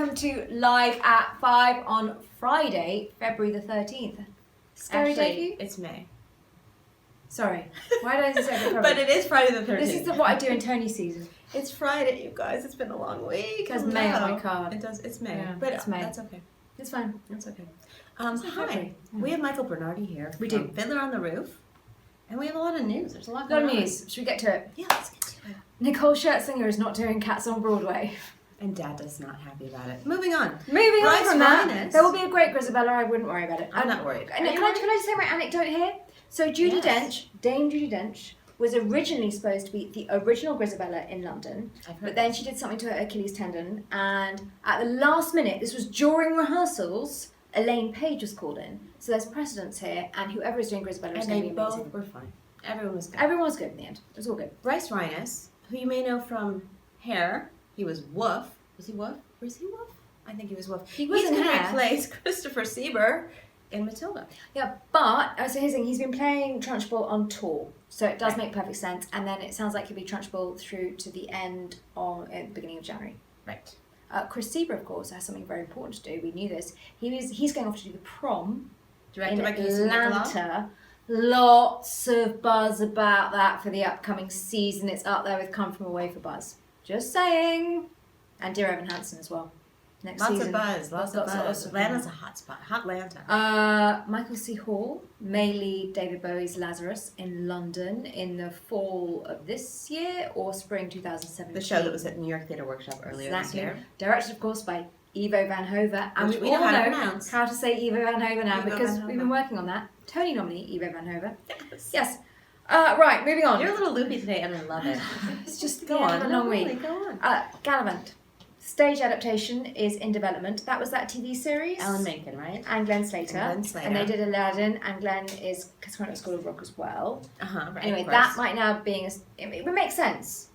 welcome to Live at 5 on Friday, February the 13th. Scary day for you? It's May. Sorry, why did I say February? But it is Friday the 13th. This is what I do in Tony season. It's Friday, you guys. It's been a long week. It says May on my card. It does. It's May. Yeah, but it's May. That's okay. It's fine. That's okay. It's Hi. February. We have Michael Bernardi here. We from do. Fiddler on the Roof. And we have a lot of news. There's a lot Got going on. news. Should we get to it? Yeah, let's get to it. Nicole Scherzinger is not doing Cats on Broadway. And Dad is not happy about it. Moving on. Moving on Bryce from that, Rhinus. there will be a great Grisabella. I wouldn't worry about it. I'm not worried. And can I just say my anecdote here? So Judi Dench, Dame Judi Dench, was originally supposed to be the original Grisabella in London, but then she did something to her Achilles tendon, and at the last minute, this was during rehearsals, Elaine Page was called in. So there's precedence here, and whoever is doing Grisabella is And going they to be amazing. both were fine. Everyone was good. Everyone was good in the end. It was all good. Bryce Rhinus, who you may know from Hair, he was Woof. Was he Woof? Was he Woof? I think he was Woof. He was He's in going to Hair. replace Christopher Sieber in Matilda. Yeah, but so here's the thing, he's been playing Trunchbull on tour, so it does make perfect sense. And then it sounds like he'll be Trunchbull through to the end at the beginning of January. Right. Chris Sieber, of course, has something very important to do. We knew this. He's going off to do the prom Directed in by Casey Nicholaw. Atlanta. Lots of buzz about that for the upcoming season. It's up there with Come From Away for buzz. Just saying. And Dear Evan Hansen as well. Next Lots season. of buzz. Lots of buzz. Atlanta's a buzz. hot spot. Hot Atlanta. Michael C. Hall may lead David Bowie's Lazarus in London in the fall of this year or spring 2017. The show that was at New York Theatre Workshop earlier this year. Directed, of course, by Ivo Van Hove. And Which we we all know how to know pronounce. how to say Ivo Van Hove now Ivo because Van Hove. we've been working on that. Tony nominee Ivo Van Hove. Yes. Yes. Right, moving on. You're a little loopy today, and I love it. It's just Go the end on. of a No, long really, week. go on. Gallivant. Stage adaptation is in development. That was that TV series. Alan Menken, right? And Glenn Slater. And Glenn Slater. And they did Aladdin, and Glenn is currently at School of Rock as well. Right. Anyway, of that course. might now be, it would make sense.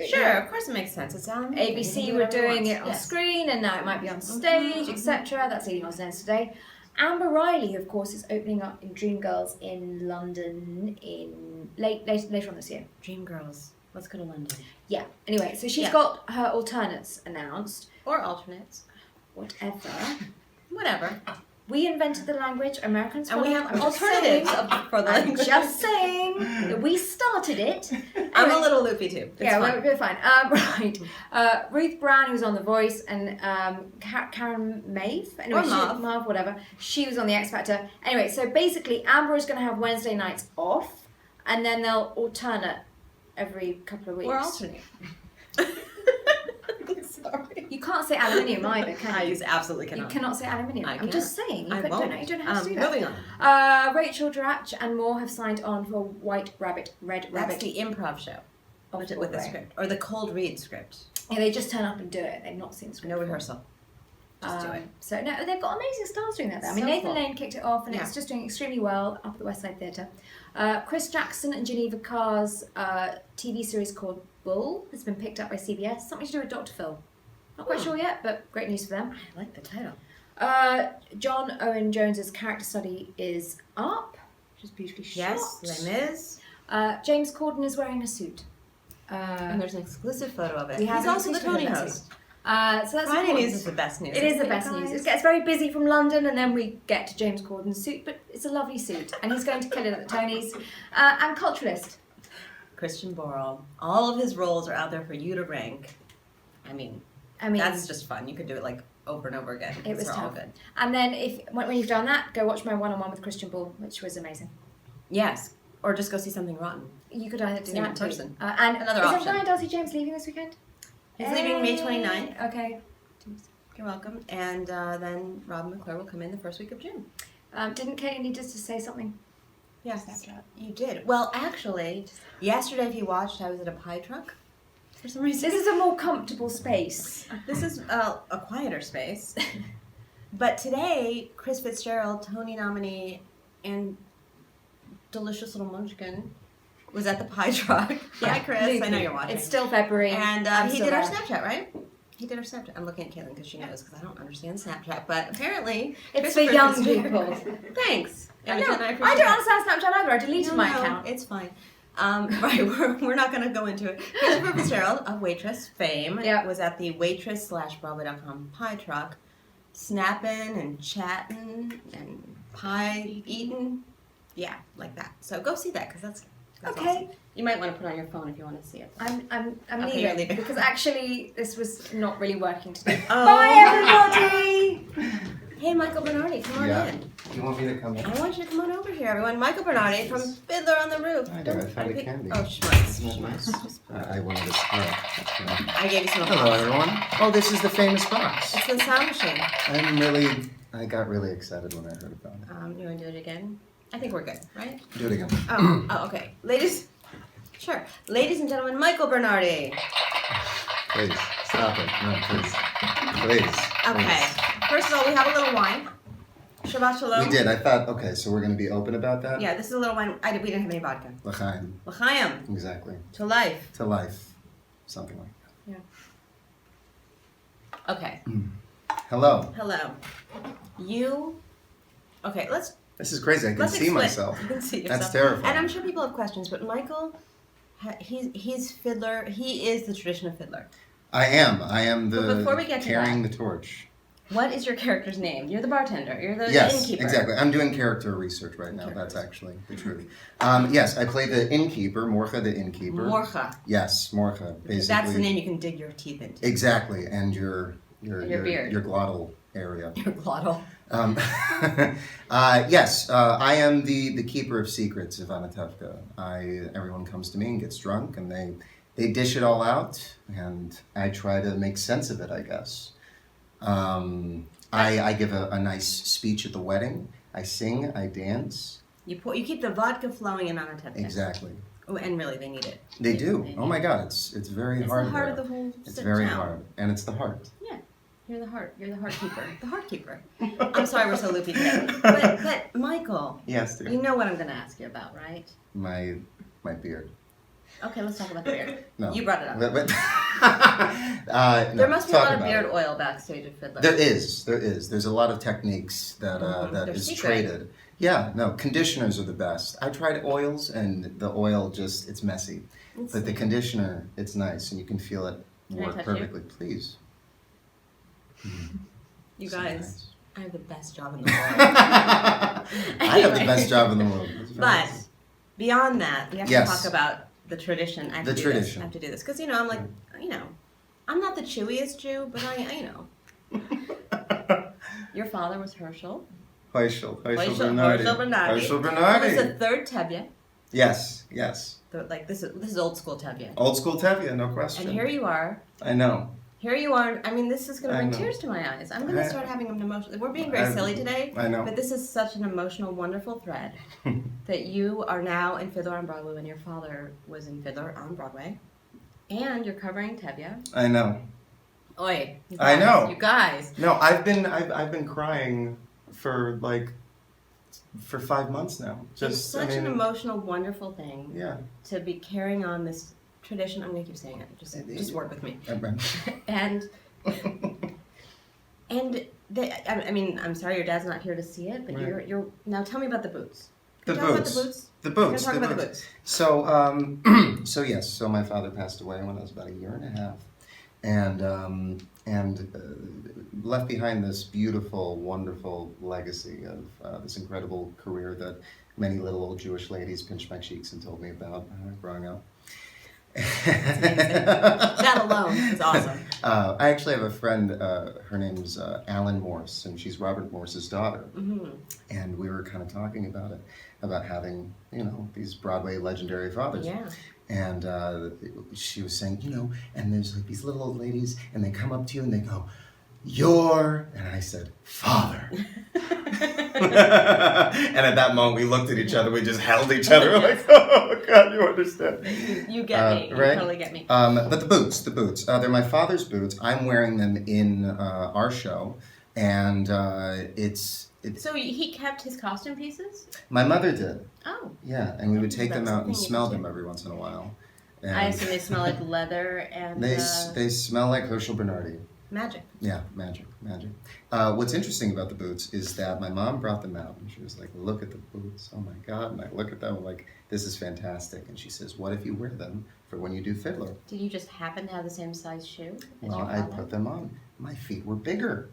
Sure, of course it makes sense. It's Alan Menken. He ABC can do were whatever he doing wants. it on Yes. screen, and now it might be on stage, etc. That's leading on to news today. Amber Riley, of course, is opening up in Dreamgirls in London in later on this year. Dreamgirls. Let's go to London. Yeah. Anyway, so she's Yeah. got her alternates announced. Or alternates. Whatever. Whatever. We invented the language. Americans And we follow- have I'm just alternatives saying- for the I'm language. just saying that we started it. I'm a Anyway, little loopy too. It's yeah, fine. we're fine. Right. Ruth Brown, who's on The Voice, and Karen Maeve. Anyway, Or Marv, whatever. She was on the X Factor. Anyway, so basically, Amber is going to have Wednesday nights off, and then they'll alternate every couple of weeks. Or alternate. Sorry. You can't say aluminium either, can you? I use absolutely You cannot. cannot say aluminium. I I'm just saying. You I don't won't. know. You don't have to do that. Moving on. Rachel Dratch and more have signed on for White Rabbit, Red That's Rabbit. the improv show. of With the Broadway. script. Or the cold read script. Yeah, they just turn up and do it. They've not seen the script. No before. rehearsal. Just do it. So no, they've got amazing stars doing that. I mean, So Nathan cool. Lane kicked it off, and Yeah. it's just doing extremely well up at the West Side Theatre. Chris Jackson and Geneva Carr's TV series called Bull has been picked up by CBS. Something to do with Dr. Phil. Not quite sure yet, but great news for them. I like the title. John Owen Jones's character study is up, which is beautifully shot. Yes, Les Mis. James Corden is wearing a suit. And there's an exclusive photo of it. We have He's an also the exclusive Tony photo of host. So that's Friday important. news is the best news. It is the isn't best guys? news. It gets very busy from London, and then we get to James Corden's suit, but it's a lovely suit, and he's going to kill it at the Tonys. And culturalist. Christian Borle. All of his roles are out there for you to rank. I mean, that's just fun. You could do it like over and over again. It was They're all tough. good. And then when you've done that, go watch my one-on-one with Christian Ball, which was amazing. Yes. Or just go see something rotten. You could either do See him that in too. person. And Another is option. Ryan Darcy James leaving this weekend? He's leaving May 29th. Okay. You're welcome. And then Robin McClure will come in the first week of June. Didn't Katie need us to say something? Yes, you did. Well, actually, yesterday if you watched, I was at a pie truck for some reason. This is a more comfortable space. This is a quieter space. But today, Chris Fitzgerald, Tony nominee, and delicious little munchkin was at the pie truck. Hi, Chris. I know you're watching. It's still February. And I'm he still did our there. Snapchat, right? He did our Snapchat. I'm looking at Caitlin because she knows, because I don't understand Snapchat. But apparently, It's for Christopher young Fitzgerald- people. Thanks. I Imogen, don't appreciate that. understand Snapchat either. I deleted my account. It's fine. Right, we're not going to go into it. Christopher Fitzgerald, of Waitress fame, Yep. was at the waitress/Broadway.com pie truck, snapping and chatting and pie eating. Yeah, like that. So go see that because that's Okay. awesome. You might want to put it on your phone if you want to see it. I'm Okay, you're leaving leaving. because actually this was not really working today. Oh. Bye everybody! Hey, Michael Bernardi, come on in. You want me to come in? I want you to come on over here, everyone. Michael Bernardi from Fiddler on the Roof. I know, I found a candy. Oh, schmutz. Isn't that nice? I wanted to. I gave you some. Hello, everyone. Oh, this is the famous box. It's the sound machine. I got really excited when I heard about it. You want to do it again? I think we're good, right? Do it again. Oh, okay. Ladies and gentlemen, Michael Bernardi. Please, stop it. No, please. Please. Okay. First of all, we have a little wine. Shabbat shalom. We did. I thought, okay, so we're going to be open about that? Yeah, this is a little wine. We didn't have any vodka. L'chaim. L'chaim. Exactly. To life. To life. Something like that. Yeah. Okay. Hello. Hello. Okay, This is crazy. I can see explain. myself. You can see yourself. That's terrifying. And I'm sure people have questions, but Michael, he's Fiddler. He is the tradition of Fiddler. I am But before we get to carrying that- the torch. What is your character's name? You're the bartender. You're the Yes, innkeeper. exactly. I'm doing character research right now. That's actually the truth. Yes, I play the innkeeper, Morcha the innkeeper. Morcha. Yes, Morcha. Basically. That's the name you can dig your teeth into. Exactly, and your beard. your glottal area. Your glottal. Yes, I am the keeper of secrets of Anatevka. Everyone comes to me and gets drunk, and they dish it all out, and I try to make sense of it, I guess. I give a nice speech at the wedding. I sing, I dance. You keep the vodka flowing in Anatevka. Exactly. Oh, and really, they need it. They do. Oh my God, it's very hard. It's the heart there. of the whole It's very town. hard, and it's the heart. Yeah. You're the heart. You're the heart keeper. The heart keeper. I'm sorry we're so loopy today. But Michael, Yes, dear. you know what I'm going to ask you about, right? My beard. Okay, let's talk about the beard. No. You brought it up. No, There must be a talk lot of about beard it. oil backstage at Fiddler. There is. There's a lot of techniques that They're is secret. traded. Yeah, no, conditioners are the best. I tried oils, and the oil it's messy. But the conditioner, it's nice, and you can feel it Can I work touch perfectly. Please. You So guys, nice. I have the best job in the world. I have the best job in the world. It's very But nice. beyond that, we have Yes. to talk about the tradition. I have The to do tradition. This. I have to do this because I'm like, I'm not the chewiest Jew, but Your father was Herschel. Herschel Bernardi. Herschel Bernardi. Herschel He Bernardi. was the third Tevye. Yes. This is old school Tevye. Old school Tevye, no question. And here you are. I know. Here you are. I mean, this is going to I bring know. tears to my eyes. I'm going to start having an emotional. We're being very silly today. I know. But this is such an emotional, wonderful thread that you are now in Fiddler on Broadway when your father was in Fiddler on Broadway. And you're covering Tevye. I know. Oi. You I guys, know. You guys. No, I've been crying for 5 months now. It's such an emotional, wonderful thing Yeah. to be carrying on this tradition. I'm going to keep saying it. Just work with me. And I'm sorry your dad's not here to see it, but Right. you're now tell me about the boots. The Can you talk boots. about the boots? The We're boots. gonna talk the about the boots. boots. So yes. So my father passed away when I was about 1.5 years, and left behind this beautiful, wonderful legacy of this incredible career that many little old Jewish ladies pinched my cheeks and told me about growing up. That alone is awesome. I actually have a friend. Her name's Alan Morse, and she's Robert Morse's daughter. Mm-hmm. And we were kind of talking about it, about having these Broadway legendary fathers. Yeah. And she was saying, and there's like these little old ladies, and they come up to you and they go, "You're," and I said, "Father." And at that moment, we looked at each other. We just held each other like, "Oh God, you understand." You get me. You right? totally get me. But the boots, they're my father's boots. I'm wearing them in our show, and it's. So he kept his costume pieces? My mother did. Oh. Yeah, and we would take them That's out and something you smell could them do. every once in a while. And I assume they smell like leather and... they smell like Herschel Bernardi. Magic. Yeah, magic. What's interesting about the boots is that my mom brought them out, and she was like, "Look at the boots! Oh my God!" And I look at them, I'm like, "This is fantastic." And she says, "What if you wear them for when you do Fiddler?" Did you just happen to have the same size shoe as Well, your I father? put them on. My feet were bigger,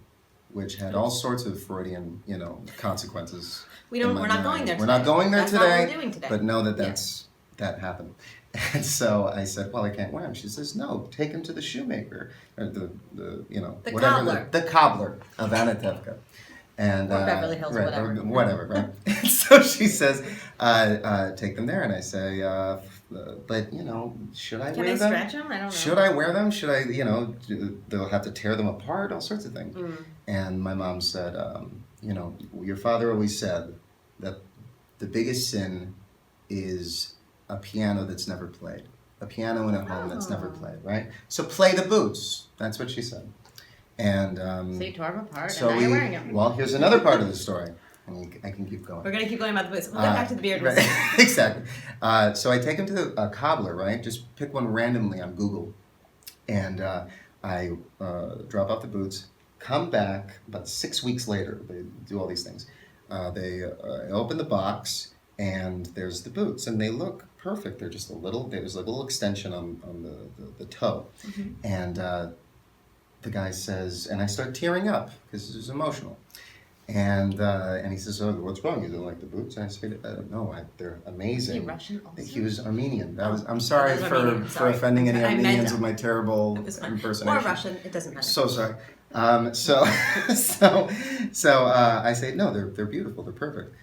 which had all sorts of Freudian, consequences. We're not going there. We're not going there That's today. not what we're doing today. But know that that happened. And so I said, "Well, I can't wear them." She says, "No, take them to the shoemaker, or the cobbler. the cobbler of Anatevka." And, Or Beverly Hills, right, whatever. or whatever, right? And so she says, "Take them there," and I say, "But should I Can wear I them? stretch them? I don't know. Should I wear them? Should I, they'll have to tear them apart, all sorts of things." Mm. And my mom said, "Your father always said that the biggest sin is a piano that's never played. A piano in a home that's never played, right? So play the boots." That's what she said. And So you tore them apart, so and now you're wearing them. well, here's another part of the story. I can keep going. We're going to keep going about the boots. We'll get back to the beard. Right. Exactly. So I take him to a cobbler, right? Just pick one randomly on Google. And I drop off the boots, come back about 6 weeks later. They do all these things. They open the box, and there's the boots. And they look perfect. They're just there's a little extension on the toe. Mm-hmm. And the guy says, and I start tearing up because it was emotional. And he says, "Oh, what's wrong? You don't like the boots?" And I said, "No, they're amazing." Is he Russian also? He was Armenian. I'm sorry Those for, Armenian, for sorry. offending any I meant Armenians them. with my terrible It was fine. impersonation. Or Russian, it doesn't matter. So sorry. So I say, "No, they're beautiful. They're perfect."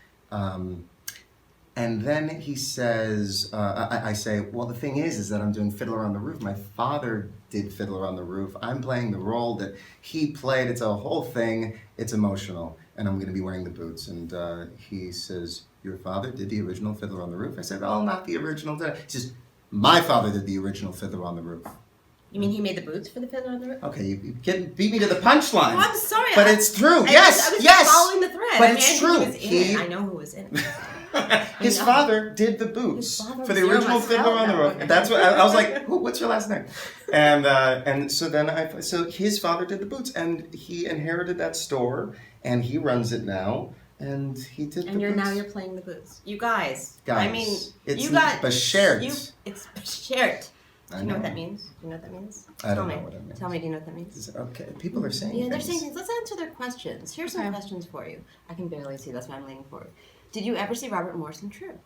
And then he says, I say, "Well, the thing is that I'm doing Fiddler on the Roof. My father did Fiddler on the Roof. I'm playing the role that he played. It's a whole thing. It's emotional. And I'm going to be wearing the boots." And he says, "Your father did the original Fiddler on the Roof?" I said, "Oh, not the original." He says, "My father did the original Fiddler on the Roof." You mean he made the boots for the Fiddler on the Roof? Okay, you beat me to the punchline. Oh, I'm sorry. But it's true. I was following the thread. But I mean, it's I think true. He was in it. I know who was in it. His know. father did the boots His father for the was original Joe Fiddler on the Marcel. Roof. That's what I was like. What's your last name? And so then so his father did the boots, and he inherited that store, and he runs it now, and he did. And the boots. now you're playing the boots. You guys. Guys, I mean, it's you got beshert. It's beshert. Do I you know what know. that means? Do you know what that means? I don't Tell know me. what it means. Tell me. Do you know what that means? Is it- Okay, people are saying. Yeah, they're things. saying things. Let's answer their questions. Here's some Okay. questions for you. I can barely see. That's why I'm leaning forward. Did you ever see Robert Morrison True?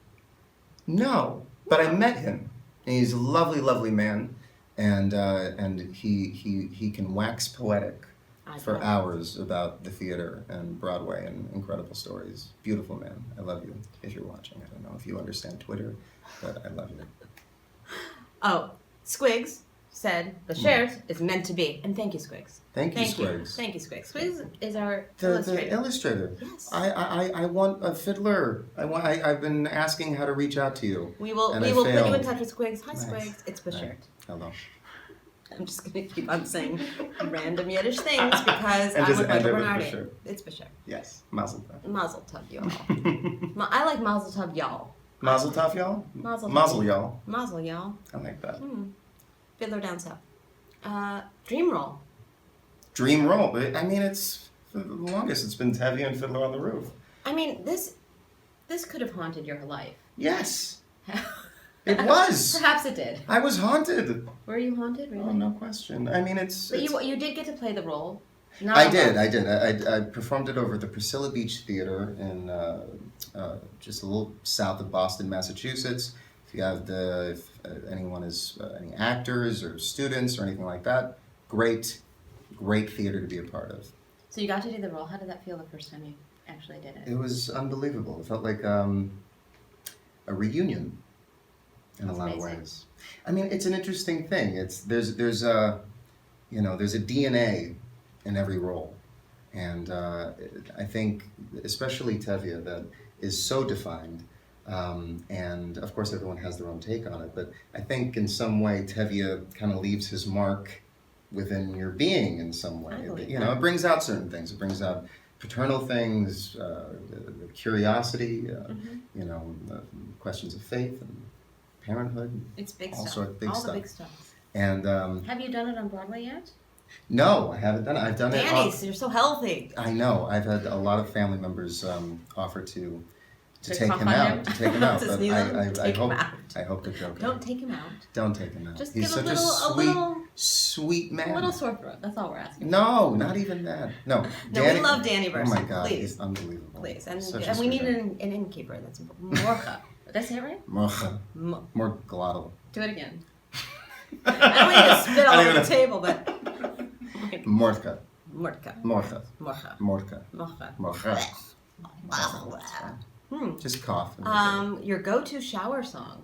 No, but I met him. And he's a lovely, lovely man, and he can wax poetic I for bet. hours about the theater and Broadway and incredible stories. Beautiful man. I love you. If you're watching, I don't know if you understand Twitter, but I love you. Oh, Squigs said the shirt is meant to be. And thank you, Squigs. Thank you, Thank Squigs. Thank you, Squigs. Squigs is our The illustrator. illustrator. Yes. I want a fiddler. I've been asking how to reach out to you. We will And put I you in failed. touch with Squigs. Hi, Nice. Squigs. It's Bashert. Right. Hello. I'm just going to keep on saying random Yiddish things because And I'm just with end Michael it with Bernardi. Bashert. It's Bashert. Yes. Mazel tov. Mazel tov, y'all. I like Mazel tov, y'all. Mazel tov, y'all. Mazel tov. Mazel, y'all. Mazel, y'all. I like that. Fiddler down south. Dream roll. Dream role. I mean, it's for the longest. It's been Tevye and Fiddler on the Roof. I mean, this could have haunted your life. Yes, it was. Perhaps it did. I was haunted. Were you haunted? Really? Oh, no question. I mean, it's. But you did get to play the role. Not I alone. did. I performed it over at the Priscilla Beach Theater in just a little south of Boston, Massachusetts. If you have if anyone is any actors or students or anything like that, great theater to be a part of. So you got to do the role. How did that feel the first time you actually did it? It was unbelievable. It felt like a reunion in That's a lot amazing. of ways. I mean, it's an interesting thing. There's a DNA in every role, and I think especially Tevye that is so defined. And of course, everyone has their own take on it. But I think in some way, Tevye kind of leaves his mark within your being in some way. I believe It brings out certain things. It brings out paternal things, the curiosity, questions of faith and parenthood. It's big all stuff. sort of big all stuff. the big stuff. And Have you done it on Broadway yet? No, I haven't done it. I've done it. Danny, you're so healthy. I know. I've had a lot of family members offer to To take cuff him on out. him? To take him out. To But sneeze on him? I Take him hope out. I hope they're joking. Don't take him out. Don't take him out. Just He's give such a sweet man. little sore throat. That's all we're asking. No, not even that. No. No, Danny, we love Danny Oh Versa. my God, Please. he's unbelievable. Please. And Such a we need sweet an innkeeper. That's important. Morcha. Did I say it right? man. More glottal. Do it again. I don't want you to spit all I don't over the even- table, but. Mortka. Morcha. Morcha. Morcha. Mortka. Morcha. Morcha. Just cough. Your go-to shower song.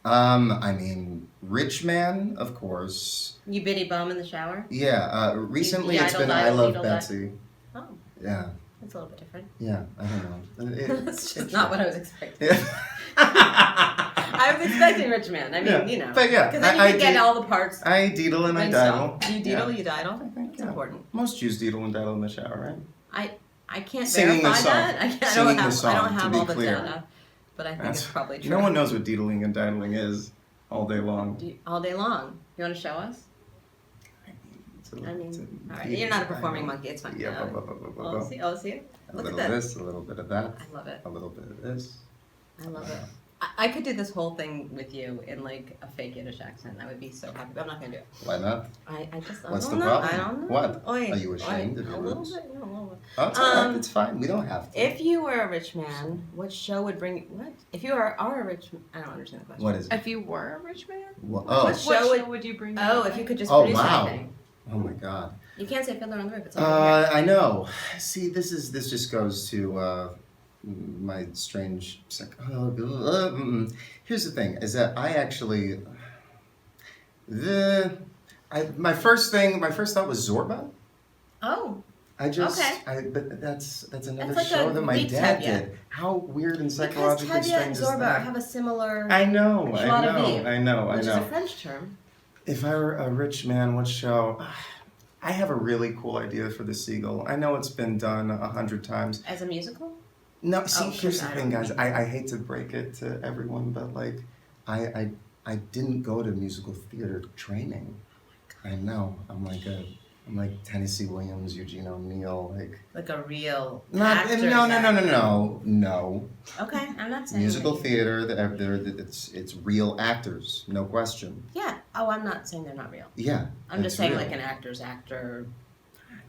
I mean, Rich Man, of course. You bitty bum in the shower? Yeah. Recently, You it's been idle, I Love idle, Betsy. Oh, Yeah. that's a little bit different. Yeah. I don't know. That's just not what I was expecting. Yeah. I was expecting Rich Man. I mean, Yeah, you know. but yeah, Because then you I can get did- all the parts. I deedle and I and diddle. stuff. You deedle, you diddle. I think, It's yeah. important. Most Jews deedle and diddle in the shower, right? I can't Singing verify the song. that. I Singing don't the have, song, I don't to have be all the clear. data, but I think That's- it's probably true. No one knows what deedling and diddling is all day long. All day long. You want to show us? It's a- I it's mean, a all right. deedle, You're not a diddle. performing monkey. It's fine. Yeah. Oh, see? Oh, see? A Look at little that. of this, a little bit of that, I love it. a little bit of this. I love it. I could do this whole thing with you in like a fake Yiddish accent. I would be so happy, but I'm not gonna do it. Why not? I just I What's don't the know. problem? I don't know. What? Oy, Are you ashamed oy. of your A little roots? bit. No, a little bit. Oh, it's all right. It's fine. We don't have to. If you were a rich man, what show would bring you? What? If you are a rich, I don't understand the question. What is it? If you were a rich man, Oh, What show would you bring? Oh, back? if you could just Oh, produce wow. anything. oh my God. You can't say Fiddler on the Roof. It's all I know. See, this just goes to my strange. Here's the thing: is that I actually my first thought was Zorba. Oh, Okay. But that's another like show a that my Greek dad Tevye. did. How weird and because psychologically Tevye and strange is Zorba that? have a similar, I know, joie de vivre, I know. which is a French term. If I were a rich man, what show? I have a really cool idea for the Seagull. I know it's been done 100 times. As a musical? No, see, Oh, here's the I thing, don't guys. mean I hate to break it to everyone, but like, I didn't go to musical theater training. I know. I'm like Tennessee Williams, Eugene O'Neill, Like a real not actor. no. Okay, I'm not saying Musical that. theater, it's real actors, no question. Yeah. Oh, I'm not saying they're not real. Yeah. I'm just it's saying real. like an actor's actor.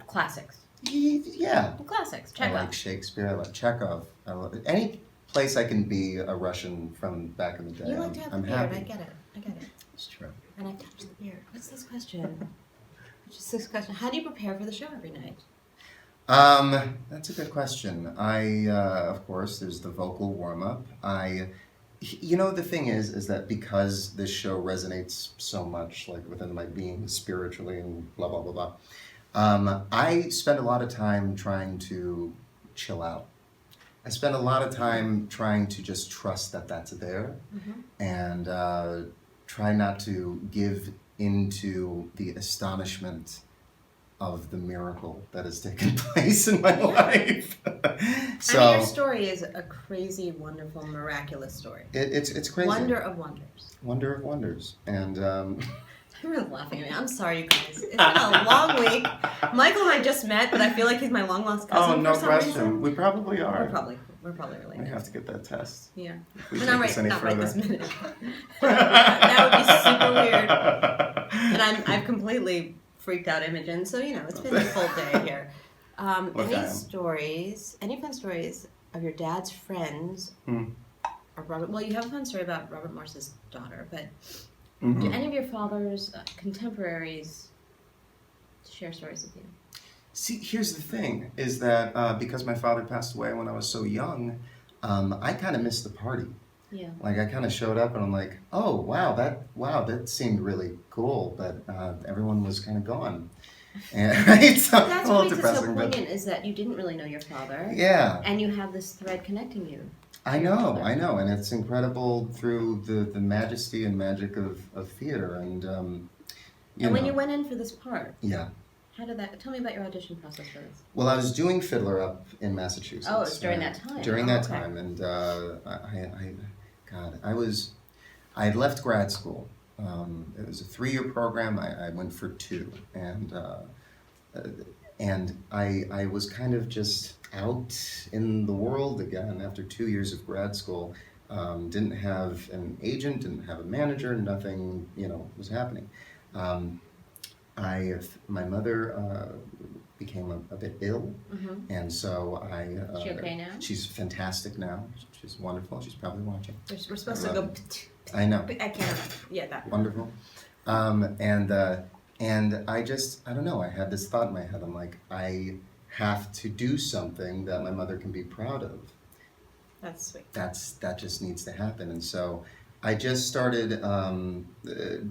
Classics. Yeah. Classics. I Check like out. Shakespeare. I like Chekhov. I love it. Any place I can be a Russian from back in the day. You like to have the I'm beard. happy. I get it. I get it. It's true. And I touched the beard. What's this question? How do you prepare for the show every night? That's a good question. Of course, there's the vocal warm up. The thing is that because this show resonates so much, like within my being spiritually and blah blah blah blah, I spend a lot of time trying to chill out. I spend a lot of time trying to just trust that that's there, and try not to give into the astonishment of the miracle that has taken place in my life. So I mean, your story is a crazy, wonderful, miraculous story. it's crazy. Wonder of wonders. Wonder of wonders. And Everyone's laughing at me. I'm sorry, you guys. It's been a long week. Michael and I just met, but I feel like he's my long lost cousin. oh, no for some question. Reason. We probably are. We're probably We related. have to get that test. Yeah. If we But take not this right, any not right further. this minute. That would be super weird. And I've completely freaked out Imogen, so it's been a full day here. Look, I am. Any fun stories of your dad's friends? Or Robert? Well, you have a fun story about Robert Morse's daughter, but do any of your father's contemporaries share stories with you? See, here's the thing: is that because my father passed away when I was so young, I kind of missed the party. Yeah. Like I kind of showed up and I'm like, oh wow, that seemed really cool, but everyone was kind of gone. And right, so That's a what little makes it so depressing, but poignant is that you didn't really know your father. yeah. And you have this thread connecting you. I know, and it's incredible through the majesty and magic of theater, and And when you went in for this part, yeah. how did that? Tell me about your audition process for this. Well, I was doing Fiddler up in Massachusetts. Oh, it's during that time. During Oh, that okay. time, and I had left grad school It was a 3-year program. I went for 2, and I was kind of just out in the world again after 2 years of grad school. Didn't have an agent, didn't have a manager, nothing, was happening. My mother became a bit ill, and so Is she okay now? She's fantastic now. She's wonderful. She's probably watching. We're supposed to go. I know. I can't. Yeah, that. Wonderful. And I don't know, I had this thought in my head. I'm like, I have to do something that my mother can be proud of. That's sweet. That just needs to happen. And so I just started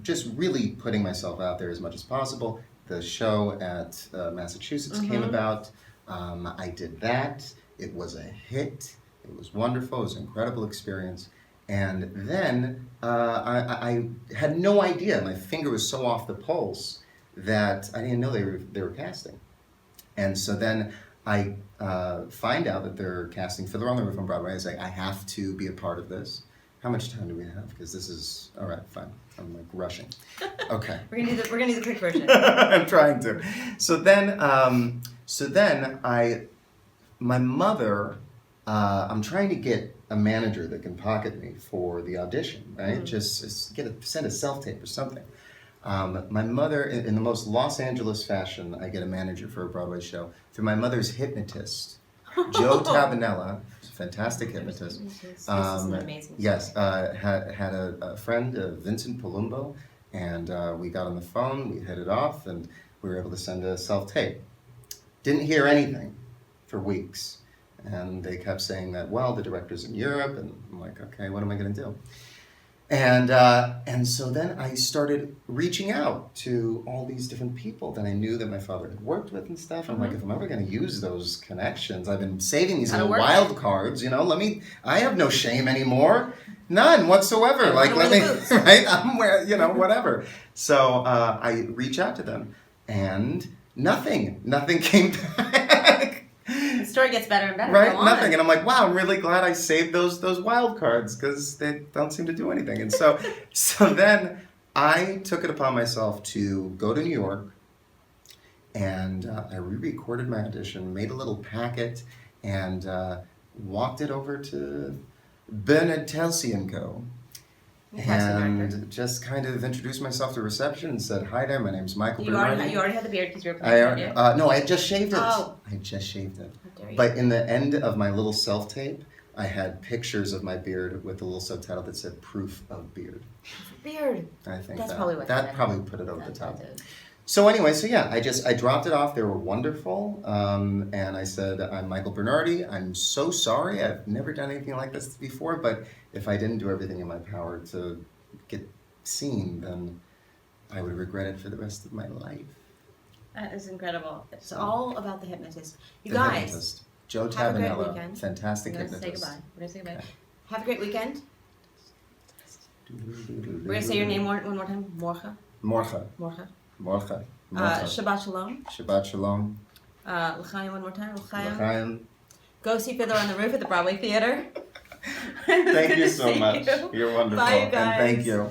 just really putting myself out there as much as possible. The show at Massachusetts came about. I did that. It was a hit. It was wonderful. It was an incredible experience. And then I had no idea. My finger was so off the pulse that I didn't know they were casting. And so then I find out that they're casting Fiddler on the Roof on Broadway. I say, I have to be a part of this. How much time do we have? Because this is, all right, fine. I'm like rushing. Okay. We're gonna do the quick version. I'm trying to. So then my mother, I'm trying to get a manager that can pocket me for the audition, right? Just send a self-tape or something. My mother, in the most Los Angeles fashion, I get a manager for a Broadway show through my mother's hypnotist, Joe Tabanella, who's a fantastic hypnotist. This is an amazing story. Yes, had a friend, Vincent Palumbo, and we got on the phone, we hit it off, and we were able to send a self-tape. Didn't hear anything for weeks. And they kept saying that, well, the director's in Europe, and I'm like, okay, what am I going to do? And so then I started reaching out to all these different people that I knew that my father had worked with and stuff. I'm like, if I'm ever going to use those connections, I've been saving these little wild cards, I have no shame anymore. None whatsoever. Like, let me, right? I'm where, whatever. So I reach out to them, and nothing came back. The story gets better and better. Right, nothing. And I'm like, wow, I'm really glad I saved those wild cards because they don't seem to do anything. And so then I took it upon myself to go to New York, and I re-recorded my audition, made a little packet, and walked it over to Bernardi and Co. And just kind of introduced myself to reception and said, hi there, my name's Michael Bernardi. You already had the beard because you were playing. No, I had just shaved it. Oh. I had just shaved it. How dare you. But in the end of my little self-tape, I had pictures of my beard with a little subtitle that said proof of beard. Beard. I think That's probably what that probably put it over the top. So anyway, I dropped it off. They were wonderful. And I said, I'm Michael Bernardi. I'm so sorry. I've never done anything like this before, but if I didn't do everything in my power to get seen, then I would regret it for the rest of my life. That is incredible. It's all about the hypnotist. You The guys, hypnotist. Joe have a great Tabanella, weekend. fantastic we're gonna hypnotist. say goodbye. We're gonna say goodbye. Okay. Have a great weekend. We're gonna say your name one more time. Morgen. Morgen. Morgen. Morgen. Shabbat shalom. Shabbat shalom. L'chaim one more time. L'chaim. L'chaim. Go see Fiddler on the Roof at the Broadway Theater. Thank you so See much. you. You're wonderful. Bye, you guys. And thank you.